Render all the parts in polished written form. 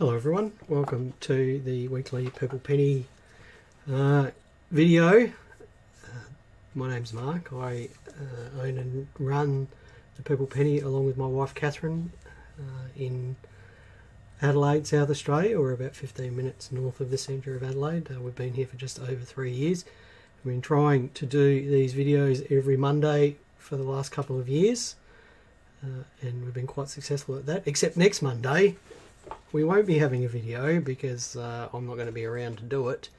Hello everyone, welcome to the weekly Purple Penny video. My name's Mark. I own and run the Purple Penny along with my wife Catherine in Adelaide, South Australia. We're about 15 minutes north of the centre of Adelaide. We've been here for just over 3 years. We've been trying to do these videos every Monday for the last couple of years, and we've been quite successful at that, except next Monday. We won't be having a video because I'm not going to be around to do it,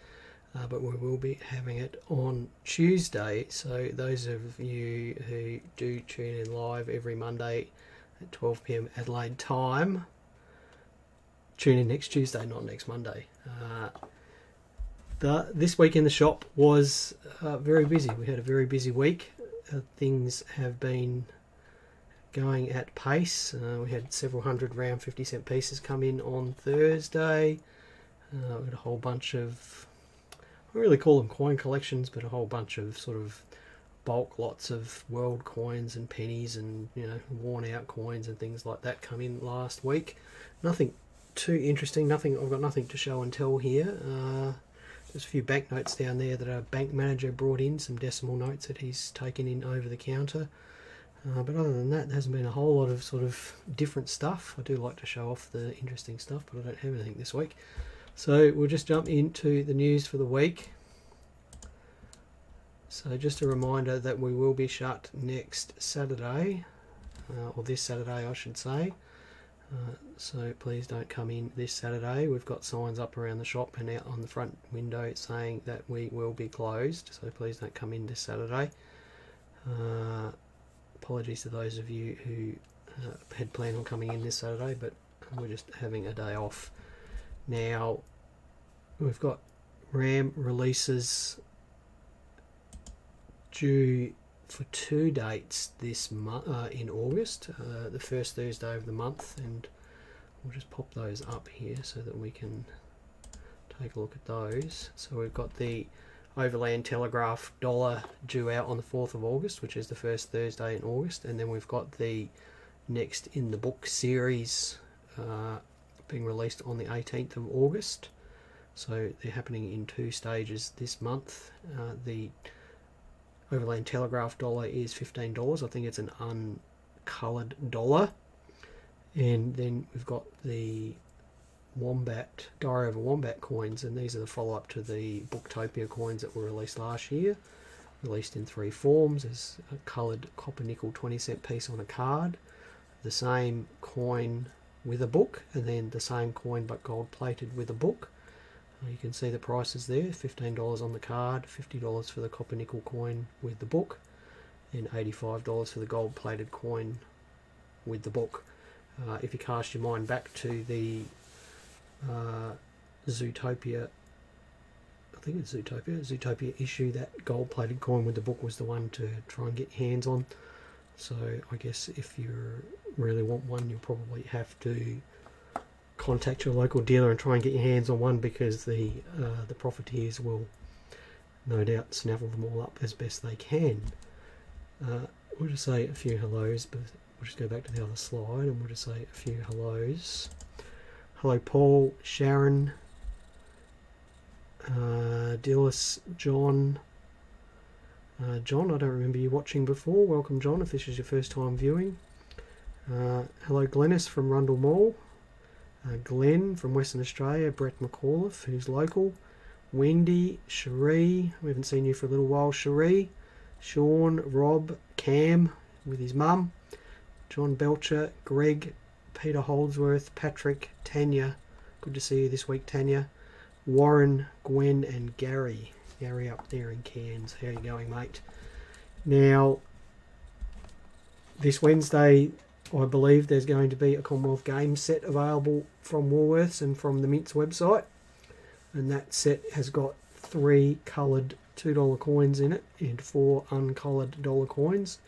but we will be having it on Tuesday. So those of you who do tune in live every Monday at 12 p.m. Adelaide time, tune in next Tuesday, not next Monday. This week in the shop was very busy. We had a very busy week. Things have been going at pace. We had several hundred round 50-cent pieces come in on Thursday. We had a whole bunch of, I don't really call them coin collections, but a whole bunch of sort of bulk lots of world coins and pennies and, you know, worn out coins and things like that come in last week. Nothing too interesting. I've got nothing to show and tell here. There's a few banknotes down there that our bank manager brought in, some decimal notes that he's taken in over the counter. But other than that, there hasn't been a whole lot of sort of different stuff. I do like to show off the interesting stuff, but I don't have anything this week. So we'll just jump into the news for the week. So just a reminder that we will be shut next Saturday, or this Saturday I should say. So please don't come in this Saturday. We've got signs up around the shop and out on the front window saying that we will be closed. So please don't come in this Saturday. Apologies to those of you who had planned on coming in this Saturday, but we're just having a day off. Now, we've got RAM releases due for 2 dates this month in August, the first Thursday of the month, and we'll just pop those up here so that we can take a look at those. So we've got the Overland Telegraph dollar due out on the 4th of August, which is the first Thursday in August, and then we've got the Next in the Book series being released on the 18th of August. So they're happening in 2 stages this month. The Overland Telegraph dollar is $15. I think it's an uncoloured dollar. And then we've got the Wombat, Diary of a Wombat coins, and these are the follow-up to the Booktopia coins that were released last year, released in 3 forms. There's a coloured copper nickel 20-cent piece on a card, the same coin with a book, and then the same coin but gold plated with a book. You can see the prices there, $15 on the card, $50 for the copper nickel coin with the book, and $85 for the gold plated coin with the book. If you cast your mind back to the Zootopia, I think it's Zootopia issue, that gold-plated coin with the book was the one to try and get your hands on. So I guess if you really want one, you'll probably have to contact your local dealer and try and get your hands on one, because the profiteers will no doubt snaffle them all up as best they can. We'll just say a few hellos, but we'll just go back to the other slide and we'll just say a few hellos. Hello Paul, Sharon, Dillis, John. John, I don't remember you watching before. Welcome John, if this is your first time viewing. Hello Glennis from Rundle Mall. Glenn from Western Australia, Brett McAuliffe, who's local. Wendy, Cherie, we haven't seen you for a little while, Cherie. Sean, Rob, Cam with his mum. John Belcher, Greg, Peter Holdsworth, Patrick, Tanya, good to see you this week Tanya, Warren, Gwen and Gary up there in Cairns. How are you going, mate? Now, this Wednesday I believe there's going to be a Commonwealth Games set available from Woolworths and from the Mint's website, and that set has got 3 coloured $2 coins in it and 4 uncoloured dollar coins.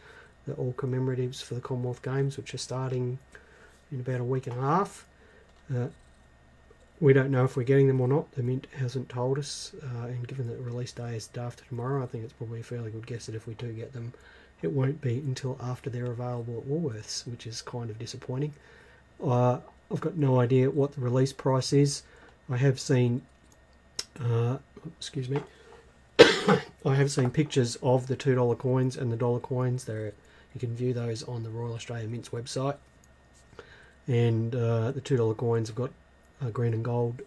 They're all commemoratives for the Commonwealth Games, which are starting in about a week and a half. We don't know if we're getting them or not. The Mint hasn't told us, and given that the release day is the day after tomorrow, I think it's probably a fairly good guess that if we do get them, it won't be until after they're available at Woolworths, which is kind of disappointing. I've got no idea what the release price is. I have seen, excuse me, I have seen pictures of the $2 coins and the dollar coins. There, you can view those on the Royal Australian Mint's website. And the $2 coins have got green and gold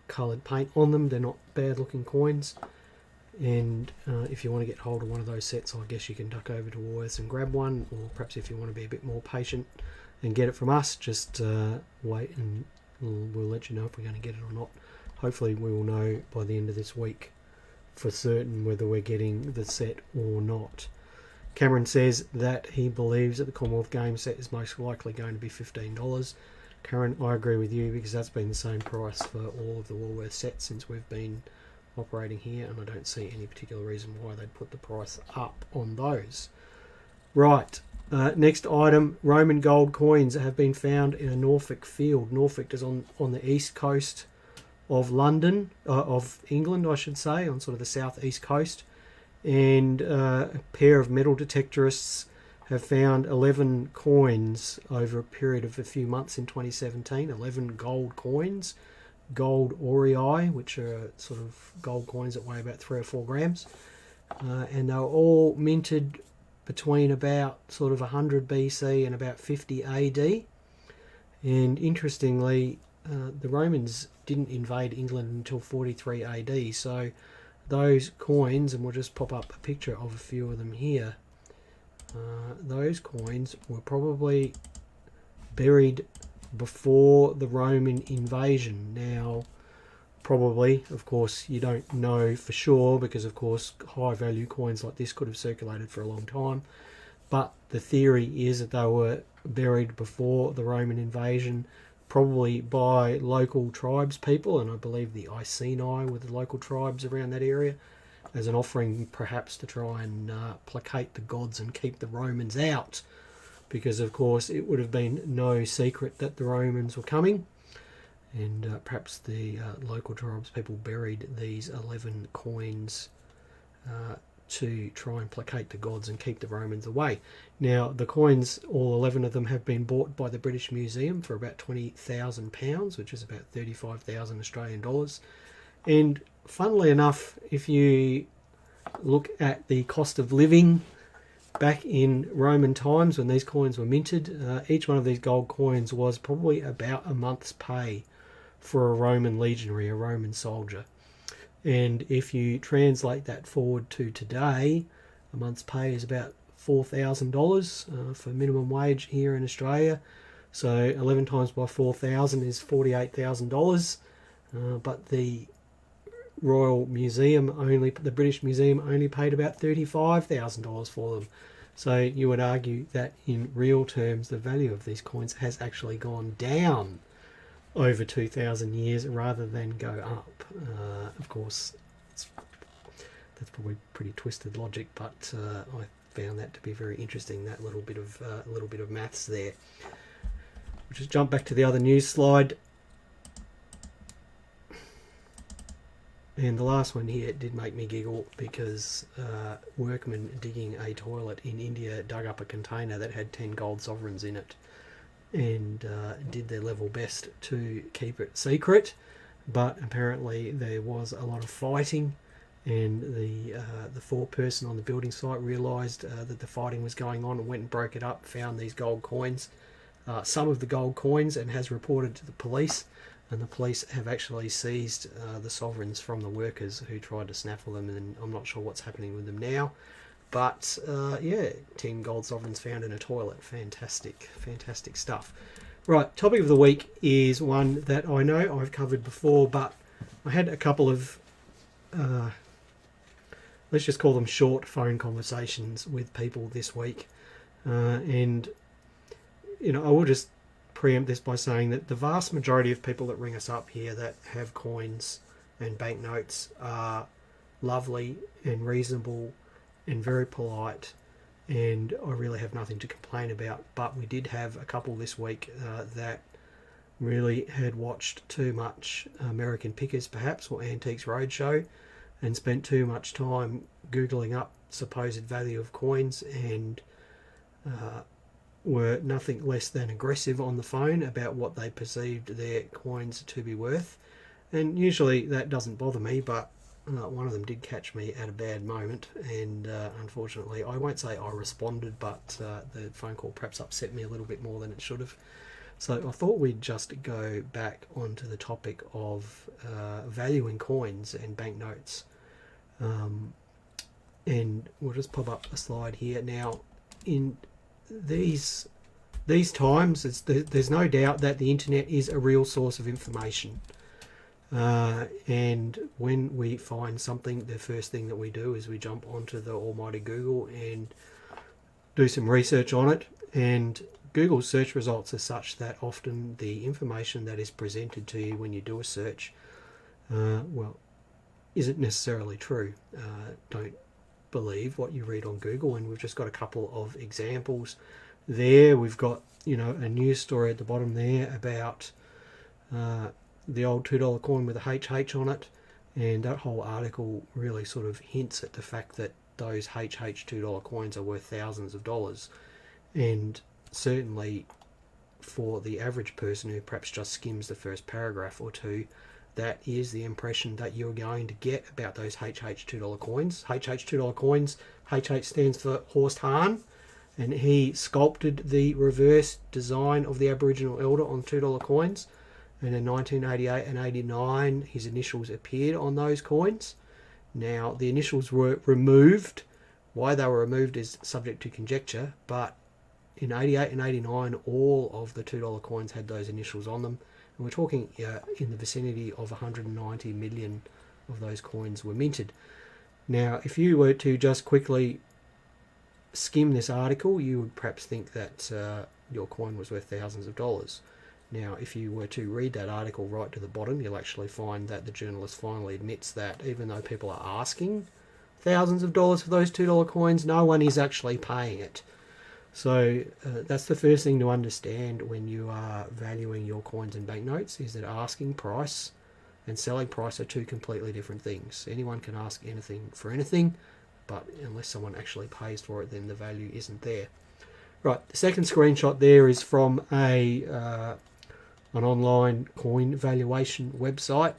coloured paint on them. They're not bad looking coins. And if you want to get hold of one of those sets, I guess you can duck over to Woolworths and grab one, or perhaps if you want to be a bit more patient and get it from us, just wait and we'll let you know if we're going to get it or not. Hopefully we will know by the end of this week for certain whether we're getting the set or not. Cameron says that he believes that the Commonwealth Games set is most likely going to be $15. Karen, I agree with you, because that's been the same price for all of the Woolworth sets since we've been operating here, and I don't see any particular reason why they'd put the price up on those. Right, next item, Roman gold coins have been found in a Norfolk field. Norfolk is on the east coast of London, of England I should say, on sort of the southeast coast, and a pair of metal detectorists have found 11 coins over a period of a few months in 2017, 11 gold coins, gold aurii, which are sort of gold coins that weigh about 3 or 4 grams, and they were all minted between about sort of 100 BC and about 50 AD. And interestingly, the Romans didn't invade England until 43 AD, so those coins, and we'll just pop up a picture of a few of them here, those coins were probably buried before the Roman invasion. Now, probably, of course, you don't know for sure, because of course high value coins like this could have circulated for a long time, but the theory is that they were buried before the Roman invasion, probably by local tribes people, and I believe the Iceni were the local tribes around that area, as an offering perhaps to try and placate the gods and keep the Romans out, because of course it would have been no secret that the Romans were coming, and perhaps the local tribes people buried these 11 coins to try and placate the gods and keep the Romans away. Now, the coins, all 11 of them, have been bought by the British Museum for about £20,000, which is about 35,000 Australian dollars. And funnily enough, if you look at the cost of living back in Roman times when these coins were minted, each one of these gold coins was probably about a month's pay for a Roman legionary, a Roman soldier. And if you translate that forward to today, a month's pay is about $4,000 for minimum wage here in Australia. So 11 times by 4,000 is $48,000. But the Royal Museum the British Museum only paid about $35,000 for them. So you would argue that in real terms, the value of these coins has actually gone down over 2,000 years rather than go up. Of course, that's probably pretty twisted logic, but I found that to be very interesting, that little bit of maths there. We'll just jump back to the other news slide. And the last one here did make me giggle, because workmen digging a toilet in India dug up a container that had 10 gold sovereigns in it, and did their level best to keep it secret, but apparently there was a lot of fighting, and the foreperson on the building site realised that the fighting was going on and went and broke it up, found these gold coins, some of the gold coins, and has reported to the police, and the police have actually seized the sovereigns from the workers who tried to snaffle them, and I'm not sure what's happening with them now. But yeah, 10 gold sovereigns found in a toilet. Fantastic, fantastic stuff. Right, topic of the week is one that I know I've covered before, but I had a couple of, let's just call them short phone conversations with people this week. And, you know, I will just preempt this by saying that the vast majority of people that ring us up here that have coins and banknotes are lovely and reasonable and very polite, and I really have nothing to complain about. But we did have a couple this week that really had watched too much American Pickers, perhaps, or Antiques Roadshow, and spent too much time Googling up supposed value of coins, and were nothing less than aggressive on the phone about what they perceived their coins to be worth. And usually that doesn't bother me, but one of them did catch me at a bad moment, and unfortunately, I won't say I responded, but the phone call perhaps upset me a little bit more than it should have. So I thought we'd just go back onto the topic of valuing coins and banknotes. And we'll just pop up a slide here. Now, in these times, there's no doubt that the internet is a real source of information. And when we find something, the first thing that we do is we jump onto the almighty Google and do some research on it. And Google's search results are such that often the information that is presented to you when you do a search, well, isn't necessarily true. Don't believe what you read on Google, and we've just got a couple of examples there. We've got, you know, a news story at the bottom there about the old $2 coin with a HH on it, and that whole article really sort of hints at the fact that those HH $2 coins are worth thousands of dollars. And certainly for the average person who perhaps just skims the first paragraph or two, that is the impression that you're going to get about those HH $2 coins. HH $2 coins, HH stands for Horst Hahn, and he sculpted the reverse design of the Aboriginal elder on $2 coins. And in 1988 and 89, his initials appeared on those coins. Now, the initials were removed. Why they were removed is subject to conjecture, but in 88 and 89, all of the $2 coins had those initials on them. And we're talking in the vicinity of 190 million of those coins were minted. Now, if you were to just quickly skim this article, you would perhaps think that your coin was worth thousands of dollars. Now, if you were to read that article right to the bottom, you'll actually find that the journalist finally admits that even though people are asking thousands of dollars for those $2 coins, no one is actually paying it. So that's the first thing to understand when you are valuing your coins and banknotes, is that asking price and selling price are two completely different things. Anyone can ask anything for anything, but unless someone actually pays for it, then the value isn't there. Right, the second screenshot there is from an online coin valuation website.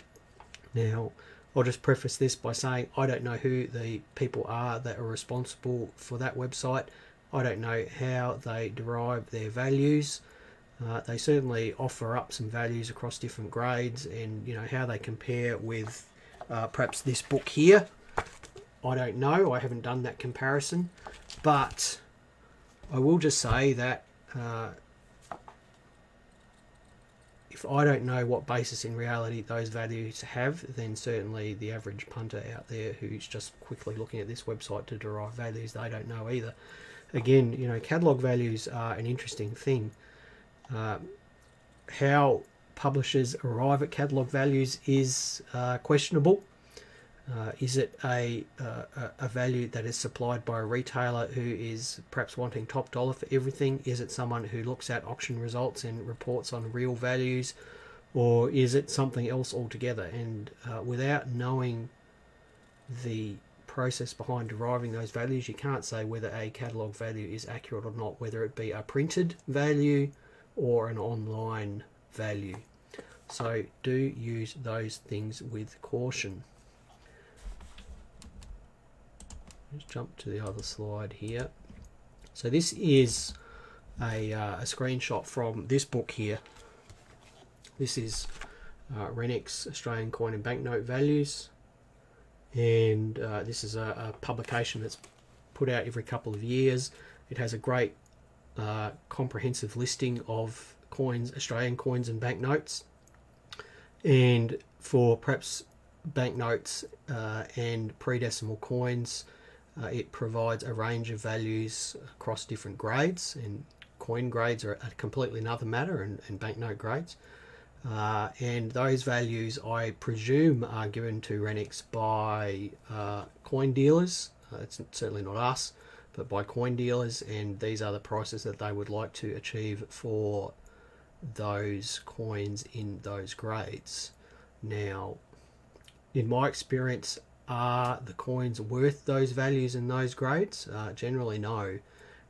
Now, I'll just preface this by saying I don't know who the people are that are responsible for that website. I don't know how they derive their values. They certainly offer up some values across different grades, and you know how they compare with perhaps this book here. I don't know. I haven't done that comparison, but I will just say that if I don't know what basis in reality those values have, then certainly the average punter out there who's just quickly looking at this website to derive values, they don't know either. Again, you know, catalogue values are an interesting thing. How publishers arrive at catalogue values is questionable. Is it a value that is supplied by a retailer who is perhaps wanting top dollar for everything? Is it someone who looks at auction results and reports on real values? Or is it something else altogether? And without knowing the process behind deriving those values, you can't say whether a catalogue value is accurate or not, whether it be a printed value or an online value. So do use those things with caution. Let's jump to the other slide here. So this is a screenshot from this book here. This is Renix Australian Coin and Banknote Values, and this is a publication that's put out every couple of years. It has a great comprehensive listing of coins, Australian coins and banknotes, and for perhaps banknotes and pre-decimal coins, it provides a range of values across different grades, and coin grades are a completely another matter, and banknote grades. And those values, I presume, are given to Renix by coin dealers. It's certainly not us, but by coin dealers, and these are the prices that they would like to achieve for those coins in those grades. Now, in my experience, are the coins worth those values in those grades? Generally no.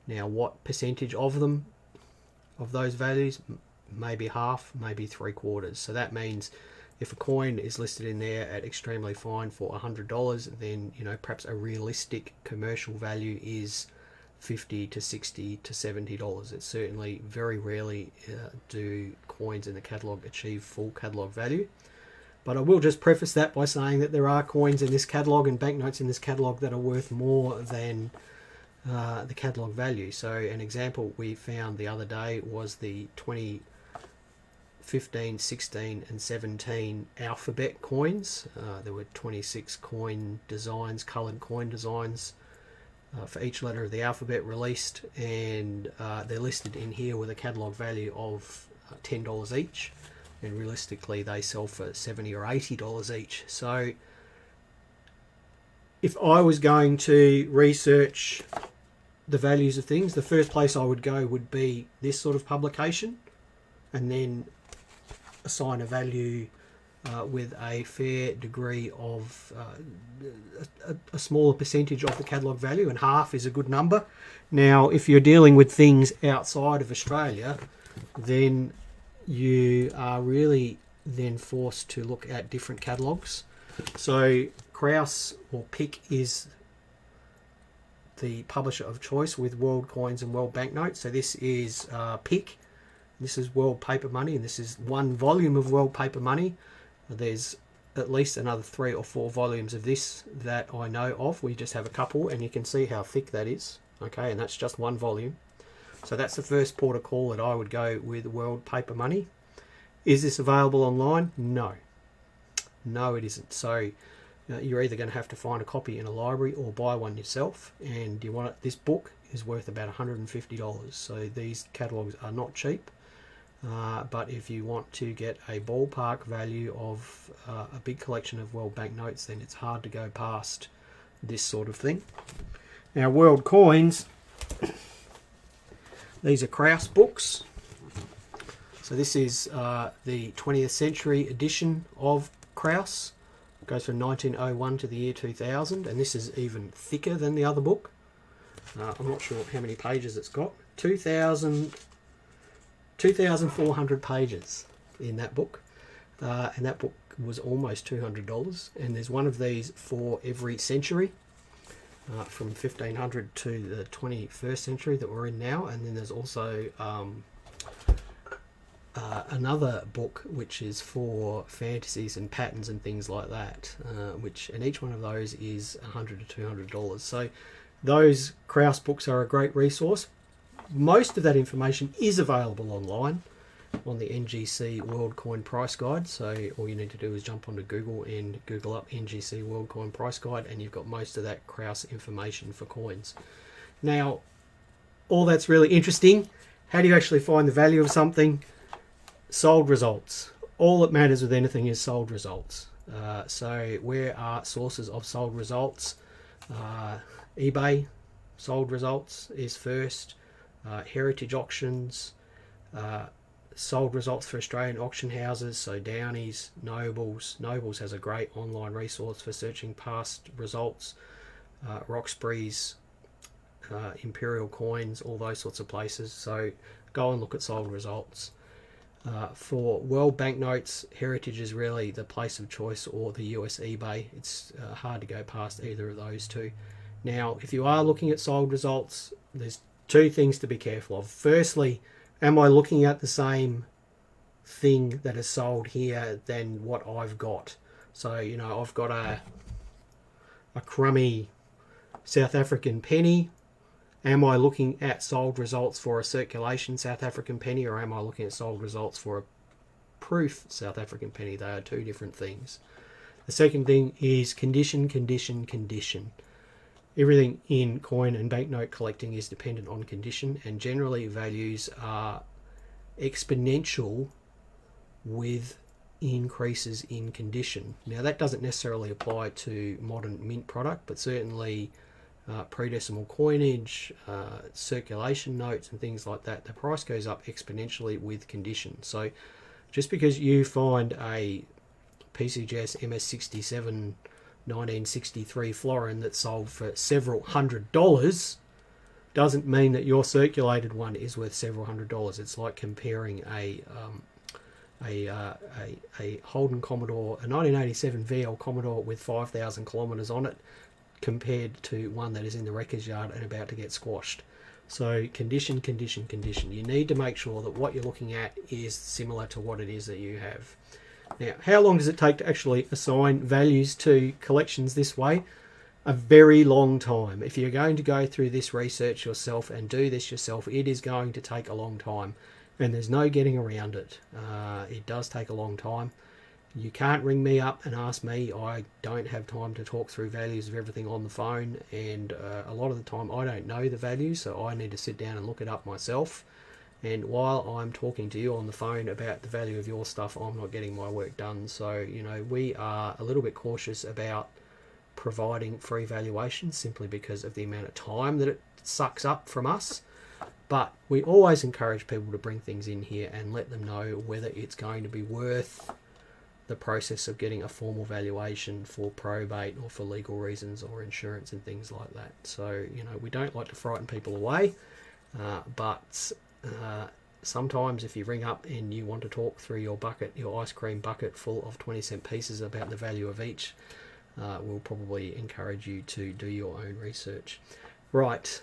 Now, what percentage of them of those values, maybe half, maybe 3/4. So that means if a coin is listed in there at extremely fine for $100, then perhaps a realistic commercial value is $50 to $60 to $70. It's certainly very rarely do coins in the catalogue achieve full catalogue value. But I will just preface that by saying that there are coins in this catalogue and banknotes in this catalogue that are worth more than the catalogue value. So an example we found the other day was the 2015, 16 and 17 alphabet coins. There were 26 coin designs, coloured coin designs for each letter of the alphabet released, and they're listed in here with a catalogue value of $10 each, and realistically they sell for $70 or $80 each. So if I was going to research the values of things, the first place I would go would be this sort of publication, and then assign a value with a fair degree of a smaller percentage of the catalogue value, and half is a good number. Now if you're dealing with things outside of Australia, then you are really then forced to look at different catalogues. So Kraus or Pick is the publisher of choice with World Coins and World Banknotes. So this is Pick, this is World Paper Money, and this is one volume of World Paper Money. There's at least another 3 or 4 volumes of this that I know of. We just have a couple, and you can see how thick that is. Okay, and that's just one volume. So that's the first port of call that I would go with World Paper Money. Is this available online? No. No, it isn't. So you're either going to have to find a copy in a library or buy one yourself, and you want it. This book is worth about $150. So these catalogues are not cheap. But if you want to get a ballpark value of a big collection of world banknotes, then it's hard to go past this sort of thing. Now, world coins, these are Kraus books. So this is the 20th century edition of Kraus. It goes from 1901 to the year 2000, and this is even thicker than the other book. I'm not sure how many pages it's got. 2,400 pages in that book, and that book was almost $200, and there's one of these for every century, from 1500 to the 21st century that we're in now. And then there's also another book which is for fantasies and patterns and things like that, and each one of those is $100 to $200. So those Kraus books are a great resource. Most of that information is available online on the NGC World Coin Price Guide. So all you need to do is jump onto Google and Google up NGC World Coin Price Guide, and you've got most of that Kraus information for coins. Now, all that's really interesting. How do you actually find the value of something? Sold results. All that matters with anything is sold results. So where are sources of sold results? eBay sold results is first. Heritage auctions, sold results for Australian auction houses, so Downey's, Nobles. Nobles has a great online resource for searching past results. Roxbury's, Imperial Coins, all those sorts of places. So go and look at sold results. For world banknotes, Heritage is really the place of choice, or the US eBay. It's hard to go past either of those two. Now, if you are looking at sold results, there's 2 things to be careful of. Firstly, am I looking at the same thing that is sold here than what I've got? So, I've got a crummy South African penny. Am I looking at sold results for a circulation South African penny, or am I looking at sold results for a proof South African penny? They are 2 different things. The second thing is condition, condition, condition. Everything in coin and banknote collecting is dependent on condition, and generally values are exponential with increases in condition. Now, that doesn't necessarily apply to modern mint product, but certainly pre-decimal coinage, circulation notes and things like that, the price goes up exponentially with condition. So just because you find a PCGS MS67 1963 florin that sold for several $100 doesn't mean that your circulated one is worth several $100s. It's like comparing a Holden Commodore, a 1987 VL Commodore with 5,000 kilometres on it, compared to one that is in the wreckers yard and about to get squashed. So condition, condition, condition. You need to make sure that what you're looking at is similar to what it is that you have. Now, how long does it take to actually assign values to collections this way? A very long time. If you're going to go through this research yourself and do this yourself, it is going to take a long time, and there's no getting around it. It does take a long time. You can't ring me up and ask me. I don't have time to talk through values of everything on the phone, and a lot of the time I don't know the values, so I need to sit down and look it up myself. And while I'm talking to you on the phone about the value of your stuff, I'm not getting my work done. So, you know, we are a little bit cautious about providing free valuations simply because of the amount of time that it sucks up from us. But we always encourage people to bring things in here and let them know whether it's going to be worth the process of getting a formal valuation for probate or for legal reasons or insurance and things like that. So, you know, we don't like to frighten people away, but sometimes if you ring up and you want to talk through your bucket, your ice cream bucket full of 20-cent pieces about the value of each, we'll probably encourage you to do your own research. Right,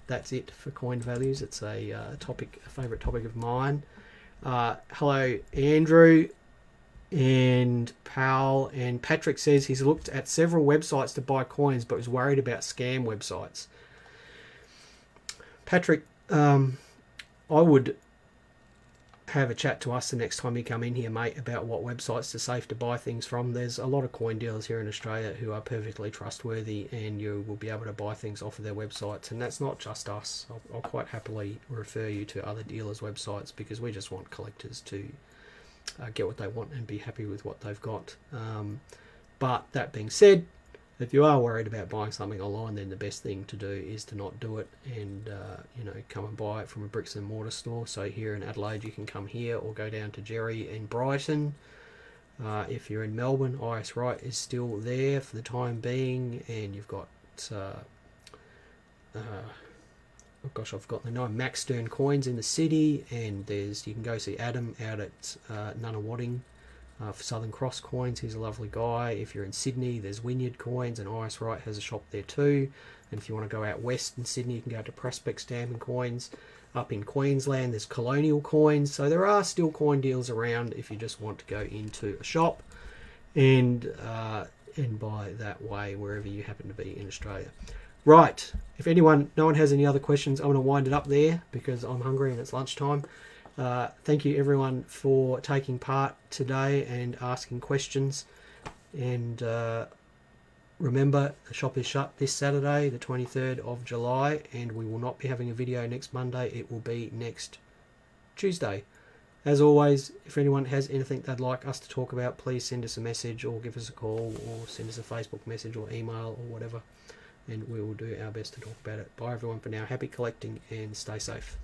that's it for coin values. It's a favourite topic of mine. Hello, Andrew and Powell, and Patrick says he's looked at several websites to buy coins but was worried about scam websites. Patrick, I would have a chat to us the next time you come in here, mate, about what websites are safe to buy things from. There's a lot of coin dealers here in Australia who are perfectly trustworthy, and you will be able to buy things off of their websites, and that's not just us. I'll quite happily refer you to other dealers' websites because we just want collectors to get what they want and be happy with what they've got. But that being said, if you are worried about buying something online, then the best thing to do is to not do it and you know, come and buy it from a bricks and mortar store. So here in Adelaide you can come here or go down to Jerry in Brighton. If you're in Melbourne, IS Wright is still there for the time being, and you've got oh gosh, I've forgotten the name, Max Stern Coins in the city, and you can go see Adam out at Nunawading for Southern Cross Coins. He's a lovely guy. If you're in Sydney, there's Wynyard Coins, and IS Wright has a shop there too. And if you want to go out west in Sydney, you can go to Prospect Stamp and Coins. Up in Queensland, there's Colonial Coins. So there are still coin deals around if you just want to go into a shop and buy that way wherever you happen to be in Australia. Right, if no one has any other questions, I'm going to wind it up there because I'm hungry and it's lunchtime. Thank you everyone for taking part today and asking questions. And remember, the shop is shut this Saturday, the 23rd of July, and we will not be having a video next Monday. It will be next Tuesday. As always, if anyone has anything they'd like us to talk about, please send us a message or give us a call or send us a Facebook message or email or whatever, and we will do our best to talk about it. Bye everyone for now. Happy collecting and stay safe.